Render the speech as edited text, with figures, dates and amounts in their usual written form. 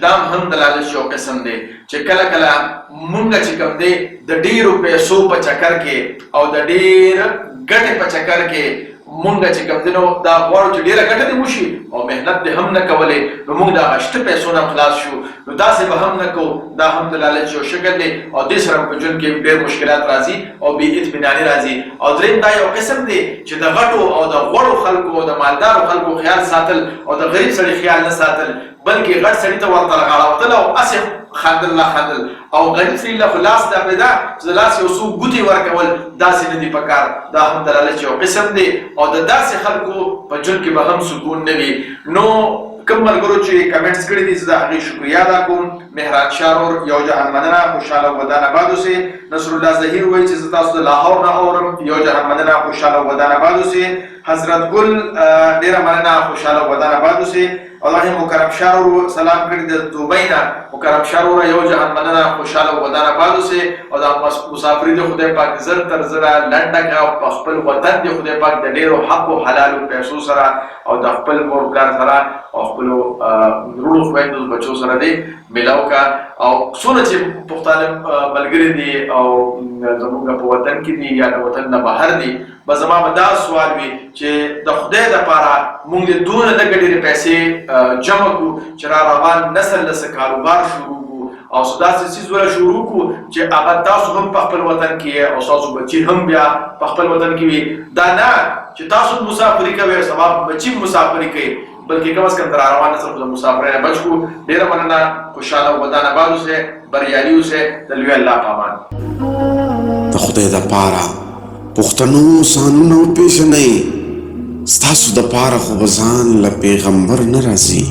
دام هم د لالچ یو قسم دی چې کله کله مونږ چې کوم دی د ډیرو پیسو په چکر کې او د ډیر ګټې په چکر کې مونږ چې کوم دی نو دا غواړو چې ډیره ګټه دې وشي او مهنت دې هم نه کولې نو مونږ د هغه شته پیسو نه خلاص شو نو داسې به هم نه کوو. دا هم د لالچ یو شکل دی او دې سره په ژوند کې ډېر مشکلات راځي او بې اطمیناني راځي. او درېیم دا یو قسم دی چې د غټو او د غوړو خلکو او د مالدارو خلکو خیال ساتل او د غریب سړي خیال نه ساتل بلکې غټ سړي ته ورته غاړه وتل او هسې خندل لا خندل او غریب سړي له لاس دا پیدا چې د لاس یو څو ګوتې ورکول داسې نه دي پکار. دا هم د لالچ یو قسم دی او د داسې خلکو په ژوند کې به هم سکون نه وي. نو کوم ملګرو چې کمنټس کړي دي زه د هغې شکریا ادا کوم. مهران شارور یو جهان مننه، خوشحاله ودان آباد اوسئ. نصر الله ظهیر وایي چې زه تاسو د لاهور نه اورم، یو جهان مننه، خوشحاله ودان آباد اوسئ. حضرت ګل ډېره مننه، خوشحاله ودان آباد اوسئ. الله مکرم شارور سلام کړي د دوبۍ نه، مکرم شارور یو جهان مننه، خوشحاله ودان آباد اوسئ. او دا مسافري د خدای پاک زر تر زره لنډه کړه او په خپل وطن د خدای پاک د ډېرو حق او حلالو پیسو سره او د خپل مور پلار سره او خپلو وروڼو خویندو بچو سره دی میلاو کا. او څونه چې پښتانه ملګري دي او زموږ په وطن کې دي یا د وطن نه بهر دي به زما به دا سوال وي چې د خدای دپاره موږ د دونه لږې ډېرې پیسې جمع کړو چې را روان نسل له څه کاروبار شروع کړو او څه داسې څیز وله شروع کړو چې هغه تاسو هم په خپل وطن کې او ستاسو بچي هم بیا په خپل وطن کې وي. دا نه چې تاسو مسافري کوئ او سبا بچي مسافري کوي بلکې کم از کم تر روان نسل خو د مسافرۍ نه بچ کړو. ډېره مننه، خوشحاله ودان آباد اوسئ، بریالي اوسئ. د لوی الله په امان. د خدای دپاره پښتنو ځانونه وپېژنئ، ستاسو دپاره خو به ځان له پیغمبر نه راځي.